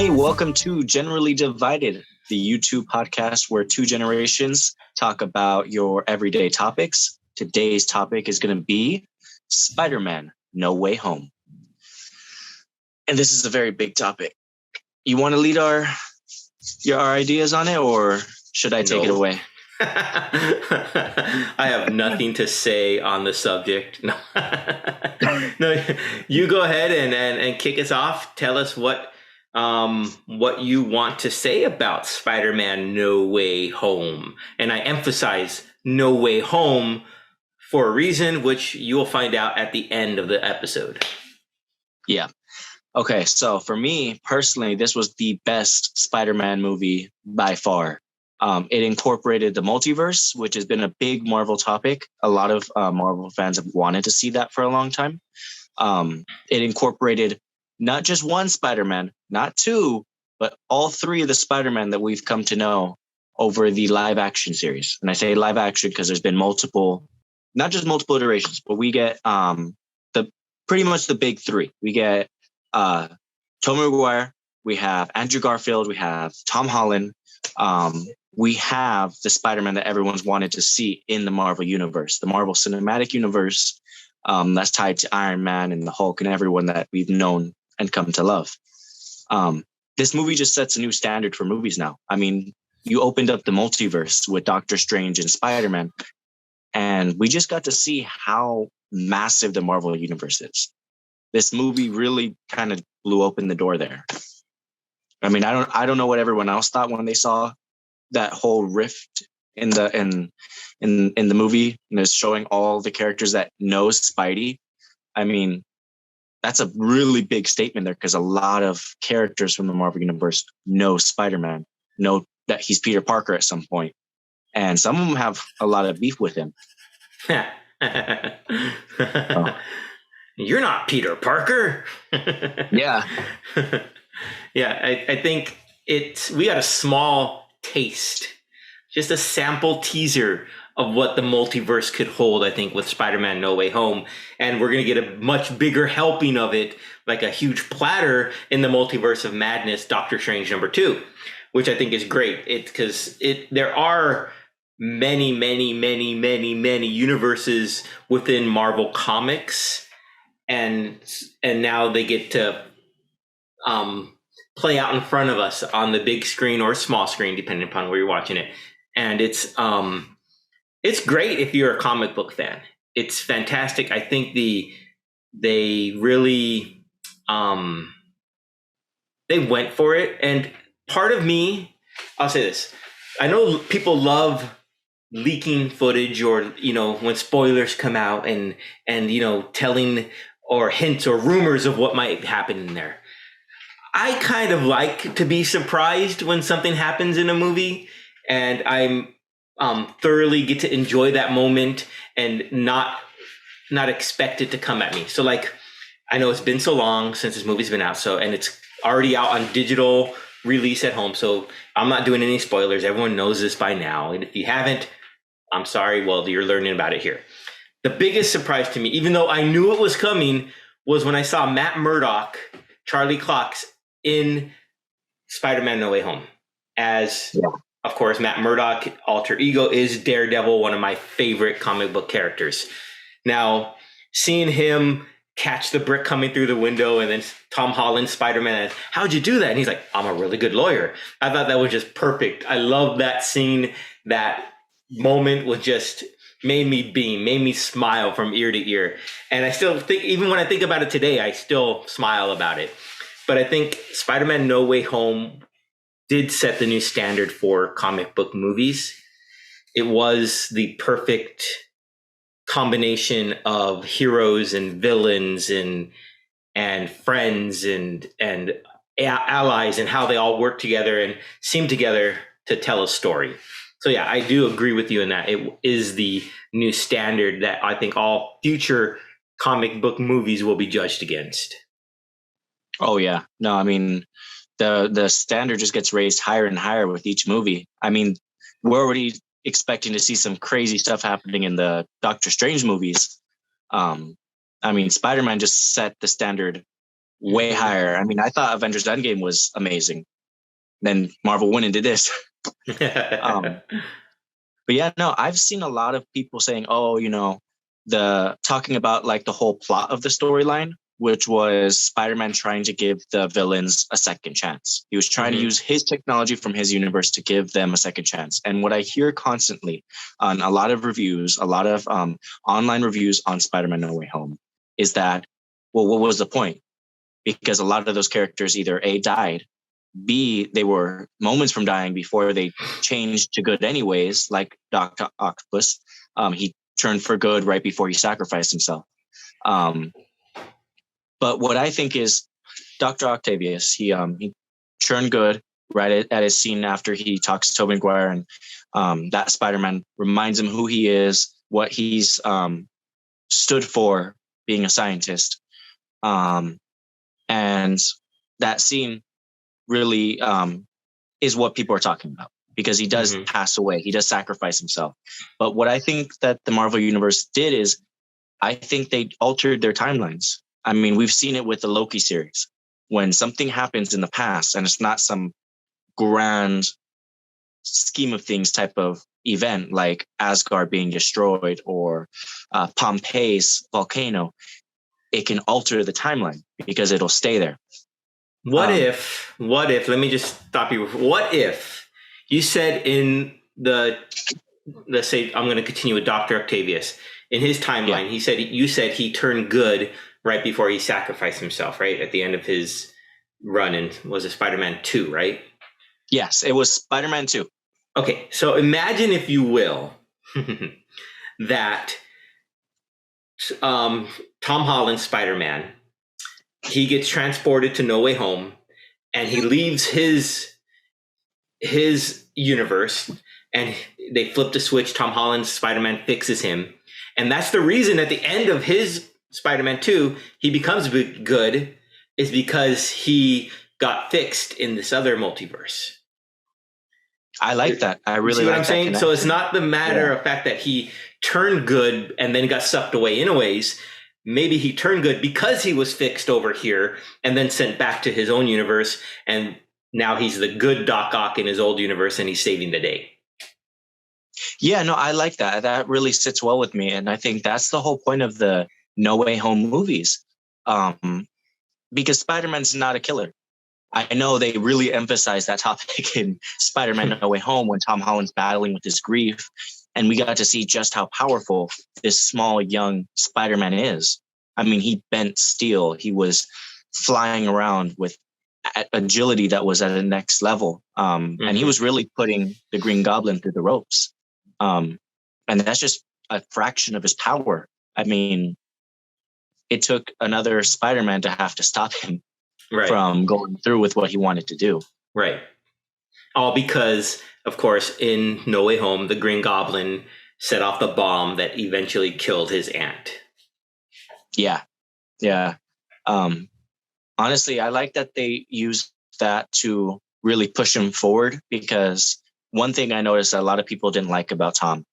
Hey, welcome to Generally Divided, the YouTube podcast where two generations talk about your everyday topics. Today's topic is going to be Spider-Man, No Way Home. And this is a very big topic. You want to lead our ideas on it, or should I take it away? I have nothing to say on the subject. No, no, you go ahead and kick us off. Tell us what you want to say about Spider-Man No Way Home. And I emphasize No Way Home for a reason, which you will find out at the end of the episode. Yeah. Okay, so for me personally, this was the best Spider-Man movie by far. It incorporated the multiverse, which has been a big Marvel topic. A lot of Marvel fans have wanted to see that for a long time. It incorporated not just one Spider-Man, not two, but all three of the Spider-Man that we've come to know over the live action series. And I say live action because there's been multiple, not just multiple iterations, but we get pretty much the big three. We get Tobey Maguire, we have Andrew Garfield, we have Tom Holland. We have the Spider-Man that everyone's wanted to see in the Marvel universe, the Marvel Cinematic Universe, that's tied to Iron Man and the Hulk and everyone that we've known and come to love. This movie just sets a new standard for movies now. I mean, you opened up the multiverse with Doctor Strange and Spider-Man, and we just got to see how massive the Marvel universe is. This movie really kind of blew open the door there. I mean, I don't know what everyone else thought when they saw that whole rift in the movie, and it's showing all the characters that know Spidey. I mean, that's a really big statement there, because a lot of characters from the Marvel Universe know Spider-Man, know that he's Peter Parker at some point, and some of them have a lot of beef with him. Oh. You're not Peter Parker. Yeah. Yeah, I think we got a small taste, just a sample teaser of what the multiverse could hold, I think, with Spider-Man No Way Home. And we're going to get a much bigger helping of it, like a huge platter in the Multiverse of Madness, Doctor Strange #2, which I think is great. Because there are many universes within Marvel Comics, and now they get to play out in front of us on the big screen or small screen, depending upon where you're watching it. And it's great if you're a comic book fan. It's fantastic. I think they really they went for it. And part of me, I'll say this: I know people love leaking footage, or when spoilers come out and telling or hints or rumors of what might happen in there. I kind of like to be surprised when something happens in a movie, and I'm thoroughly get to enjoy that moment and not expect it to come at me. So, like, I know it's been so long since this movie's been out, and it's already out on digital release at home, so I'm not doing any spoilers. Everyone knows this by now, and if you haven't, I'm sorry. Well, you're learning about it here. The biggest surprise to me, even though I knew it was coming, was when I saw Matt Murdock, Charlie Cox, in Spider-Man No Way Home as, of course, Matt Murdock alter ego is Daredevil, one of my favorite comic book characters. Now, seeing him catch the brick coming through the window, and then Tom Holland, Spider-Man, how'd you do that? And he's like, I'm a really good lawyer. I thought that was just perfect. I love that scene. That moment was just made me beam, made me smile from ear to ear. And I still think, even when I think about it today, I still smile about it. But I think Spider-Man No Way Home did set the new standard for comic book movies. It was the perfect combination of heroes and villains and friends and allies, and how they all work together and seem together to tell a story. So yeah, I do agree with you in that it is the new standard that I think all future comic book movies will be judged against. Oh yeah. No, I mean, the standard just gets raised higher and higher with each movie. I mean, we're already expecting to see some crazy stuff happening in the Doctor Strange movies. I mean, Spider-Man just set the standard way higher. I mean, I thought Avengers Endgame was amazing. Then Marvel went and did this. um, but yeah, no, I've seen a lot of people saying, "Oh, the talking about like the whole plot of the storyline, which was Spider-Man trying to give the villains a second chance. He was trying to use his technology from his universe to give them a second chance." And what I hear constantly on a lot of reviews, a lot of online reviews on Spider-Man No Way Home, is that, well, what was the point? Because a lot of those characters either A, died, B, they were moments from dying before they changed to good anyways, like Dr. Octopus. He turned for good right before he sacrificed himself. But what I think is Dr. Octavius, he turned good right at his scene after he talks to Tobey Maguire, and that Spider-Man reminds him who he is, what he's stood for, being a scientist. And that scene really is what people are talking about, because he does pass away. He does sacrifice himself. But what I think that the Marvel Universe did is, I think they altered their timelines. I mean, we've seen it with the Loki series. When something happens in the past and it's not some grand scheme of things type of event like Asgard being destroyed or Pompeii's volcano, it can alter the timeline because it'll stay there. What if, let me just stop you. What if you said in let's say I'm going to continue with Dr. Octavius. In his timeline, you said he turned good right before he sacrificed himself, right? At the end of his run in, was it Spider-Man 2, right? Yes, it was Spider-Man 2. Okay, so imagine, if you will, that Tom Holland's Spider-Man, he gets transported to No Way Home, and he leaves his universe, and they flip the switch. Tom Holland's Spider-Man fixes him. And that's the reason at the end of his Spider-Man 2, he becomes good, is because he got fixed in this other multiverse. I like that. I really see like what I'm saying. Connection. So it's not the matter of fact that he turned good and then got sucked away anyways. Maybe he turned good because he was fixed over here and then sent back to his own universe. And now he's the good Doc Ock in his old universe, and he's saving the day. Yeah, no, I like that. That really sits well with me. And I think that's the whole point of the No Way Home movies. Because Spider-Man's not a killer. I know they really emphasize that topic in Spider-Man No Way Home when Tom Holland's battling with his grief. And we got to see just how powerful this small, young Spider-Man is. I mean, he bent steel. He was flying around with agility that was at the next level. And he was really putting the Green Goblin through the ropes. And that's just a fraction of his power. I mean, it took another Spider-Man to have to stop him from going through with what he wanted to do. Right. All because, of course, in No Way Home, the Green Goblin set off the bomb that eventually killed his aunt. Yeah. Yeah. Honestly, I like that they used that to really push him forward, because one thing I noticed that a lot of people didn't like about Tom,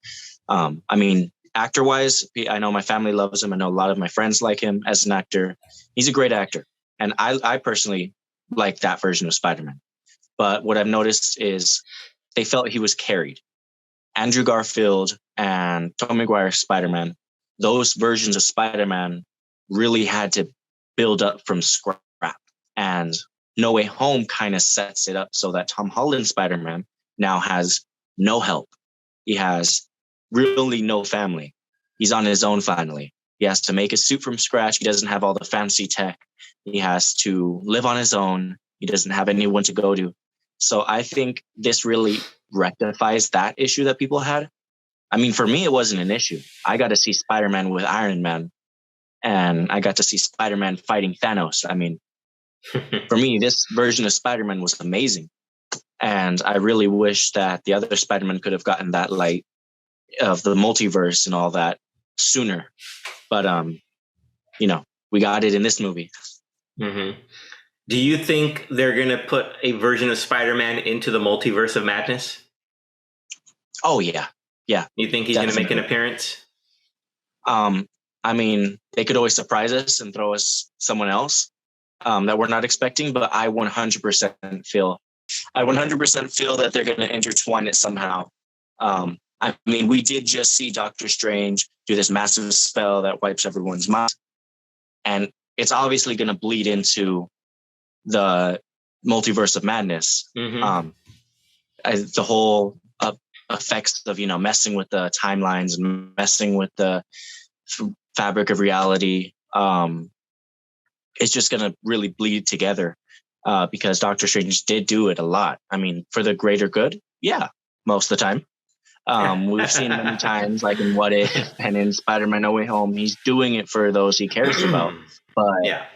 I mean, actor-wise, I know my family loves him. I know a lot of my friends like him as an actor. He's a great actor. And I personally like that version of Spider-Man. But what I've noticed is they felt he was carried. Andrew Garfield and Tobey Maguire's Spider-Man, those versions of Spider-Man really had to build up from scratch. And No Way Home kind of sets it up so that Tom Holland's Spider-Man now has no help. He has really no family. He's on his own finally. He has to make a suit from scratch. He doesn't have all the fancy tech. He has to live on his own. He doesn't have anyone to go to. So I think this really rectifies that issue that people had. I mean, for me, it wasn't an issue. I got to see Spider-Man with Iron Man, and I got to see Spider-Man fighting Thanos. I mean, for me, this version of Spider-Man was amazing. And I really wish that the other Spider-Man could have gotten that light of the multiverse and all that sooner. But, we got it in this movie. Mm-hmm. Do you think they're going to put a version of Spider-Man into the Multiverse of Madness? Oh, yeah. Yeah. You think he's going to make an appearance? I mean, they could always surprise us and throw us someone else. that we're not expecting, but I 100% feel that they're going to intertwine it somehow. I mean, we did just see Doctor Strange do this massive spell that wipes everyone's mind, and it's obviously going to bleed into the multiverse of madness. Mm-hmm. The whole effects of messing with the timelines and messing with the fabric of reality. It's just going to really bleed together because Doctor Strange did do it a lot. I mean, for the greater good, yeah, most of the time. We've seen many times, like in What If and in Spider-Man No Way Home, he's doing it for those he cares about. But yeah,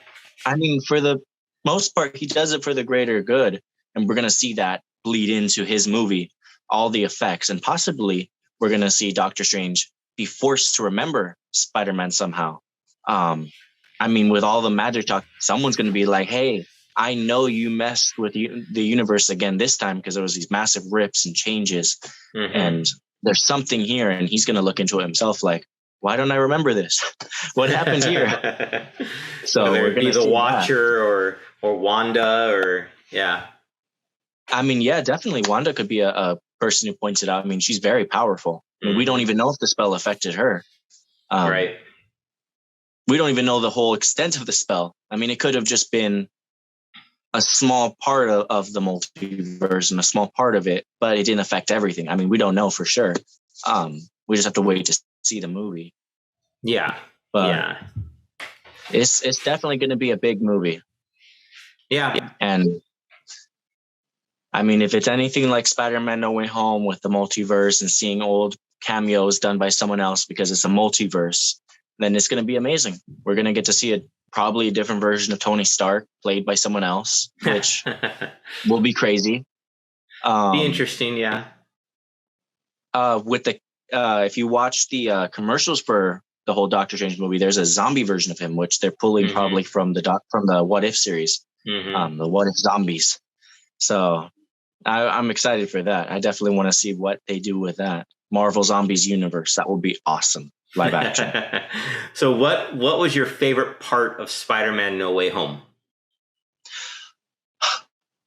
I mean, for the most part, he does it for the greater good. And we're going to see that bleed into his movie, all the effects. And possibly we're going to see Doctor Strange be forced to remember Spider-Man somehow. I mean, with all the magic talk, someone's going to be like, hey, I know you messed with the universe again this time because there was these massive rips and changes. mm-hmm. And there's something here. And he's going to look into it himself like, why don't I remember this? What happened here? So whether we're it be going to the see Watcher or Wanda or yeah. I mean, yeah, definitely. Wanda could be a person who points it out. I mean, she's very powerful. I mean, we don't even know if the spell affected her. Right. We don't even know the whole extent of the spell. I mean, it could have just been a small part of the multiverse and a small part of it, but it didn't affect everything. I mean, we don't know for sure. We just have to wait to see the movie. Yeah. But yeah. It's definitely going to be a big movie. Yeah. And I mean, if it's anything like Spider-Man No Way Home with the multiverse and seeing old cameos done by someone else because it's a multiverse, then it's going to be amazing. We're going to get to see probably a different version of Tony Stark played by someone else, which will be crazy. Be interesting, yeah. With the if you watch the commercials for the whole Doctor Strange movie, there's a zombie version of him, which they're pulling probably from the What If series, the What If zombies. So I'm excited for that. I definitely want to see what they do with that Marvel Zombies universe. That would be awesome. Live action. So what was your favorite part of Spider-Man No Way Home?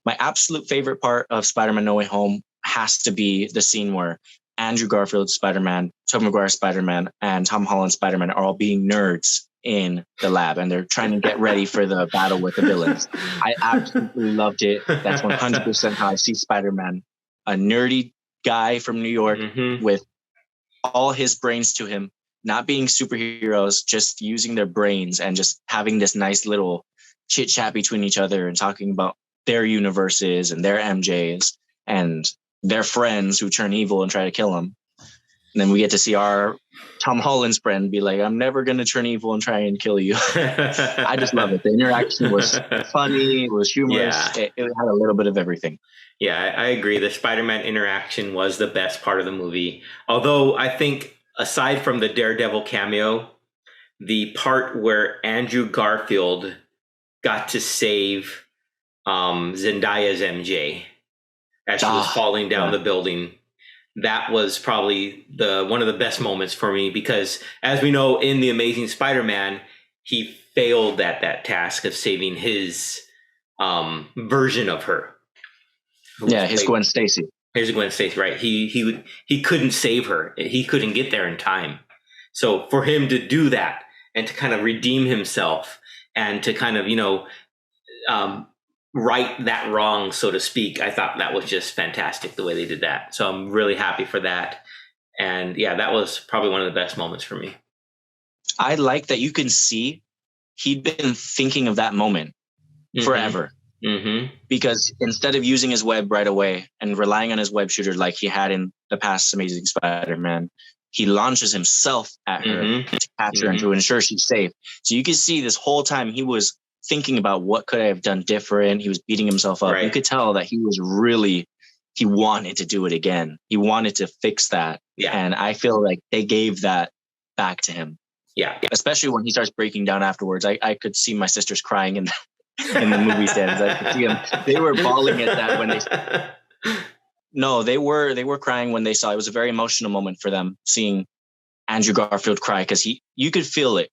My absolute favorite part of Spider-Man No Way Home has to be the scene where Andrew Garfield Spider-Man, Tobey Maguire Spider-Man, and Tom Holland Spider-Man are all being nerds in the lab and they're trying to get ready for the battle with the villains. I absolutely loved it. That's 100% how I see Spider-Man. A nerdy guy from New York with all his brains to him, not being superheroes, just using their brains and just having this nice little chit chat between each other and talking about their universes and their MJs and their friends who turn evil and try to kill them. And then we get to see our Tom Holland's friend be like, I'm never going to turn evil and try and kill you. I just love it. The interaction was funny. It was humorous. Yeah. It had a little bit of everything. Yeah, I agree. The Spider-Man interaction was the best part of the movie. Although I think aside from the Daredevil cameo, the part where Andrew Garfield got to save Zendaya's MJ as she was falling down the building, that was probably one of the best moments for me because, as we know, in The Amazing Spider-Man, he failed at that task of saving his version of her. His Gwen Stacy. Here's Gwen Stacy, right? He couldn't save her. He couldn't get there in time. So for him to do that and to kind of redeem himself and to kind of, right that wrong, so to speak, I thought that was just fantastic the way they did that. So I'm really happy for that. And yeah, that was probably one of the best moments for me. I like that you can see he'd been thinking of that moment forever. Because instead of using his web right away and relying on his web shooter like he had in the past Amazing Spider-Man, he launches himself at her to catch her and to ensure she's safe. So you can see this whole time he was thinking about what could I have done different. He was beating himself up. Right. You could tell that he wanted to do it again. He wanted to fix that. Yeah. And I feel like they gave that back to him. Yeah. Especially when he starts breaking down afterwards. I could see my sisters crying in the movie stands. I could see them. They were bawling at that when they. No, they were crying when they saw. It was a very emotional moment for them seeing Andrew Garfield cry because you could feel it.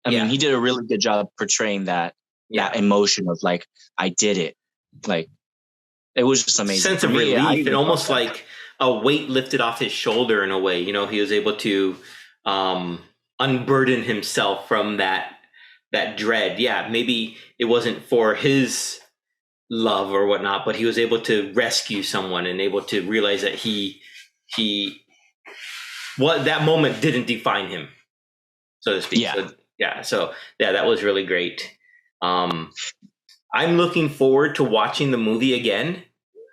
I mean, he did a really good job portraying that that emotion of like, I did it. Like, it was just amazing. Sense of relief and almost like a weight lifted off his shoulder in a way. You know, he was able to unburden himself from that dread. Yeah, maybe it wasn't for his love or whatnot, but he was able to rescue someone and able to realize that that moment didn't define him, so to speak. So that was really great. I'm looking forward to watching the movie again.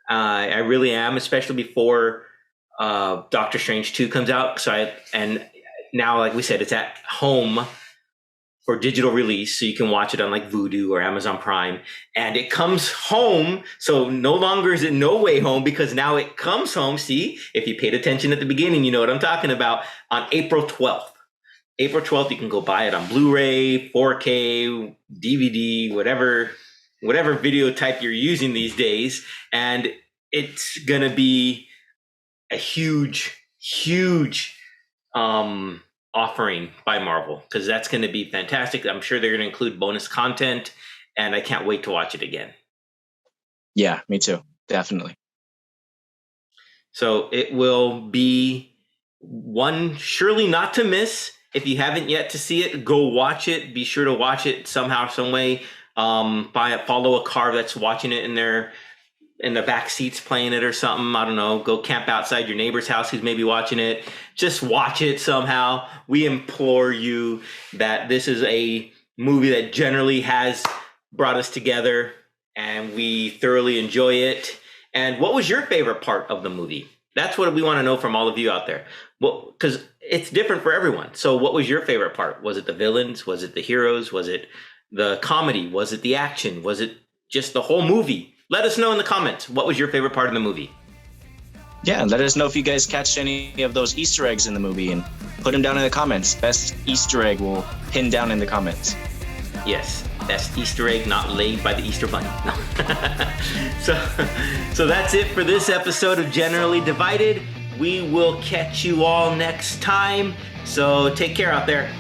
I really am, especially before Doctor Strange 2 comes out. And now, like we said, it's at home for digital release, so you can watch it on like Vudu or Amazon Prime. And it comes home, so no longer is it No Way Home, because now it comes home. See, if you paid attention at the beginning, you know what I'm talking about. On April 12th. April 12th, you can go buy it on Blu-ray, 4K, DVD, whatever video type you're using these days. And it's going to be a huge offering by Marvel, because that's going to be fantastic. I'm sure they're going to include bonus content, and I can't wait to watch it again. Yeah, me too. Definitely. So it will be one surely not to miss. If you haven't yet to see it, go watch it. Be sure to watch it somehow, some way. Follow a car that's watching it in the back seats playing it or something. I don't know. Go camp outside your neighbor's house who's maybe watching it. Just watch it somehow. We implore you that this is a movie that generally has brought us together, and we thoroughly enjoy it. And what was your favorite part of the movie? That's what we want to know from all of you out there. Well, because it's different for everyone. So what was your favorite part? Was it the villains? Was it the heroes? Was it the comedy? Was it the action? Was it just the whole movie? Let us know in the comments. What was your favorite part of the movie? Yeah, let us know if you guys catch any of those Easter eggs in the movie, and put them down in the comments. Best Easter egg will pin down in the comments. Yes, best Easter egg not laid by the Easter Bunny. No. So that's it for this episode of Generally Divided. We will catch you all next time. So take care out there.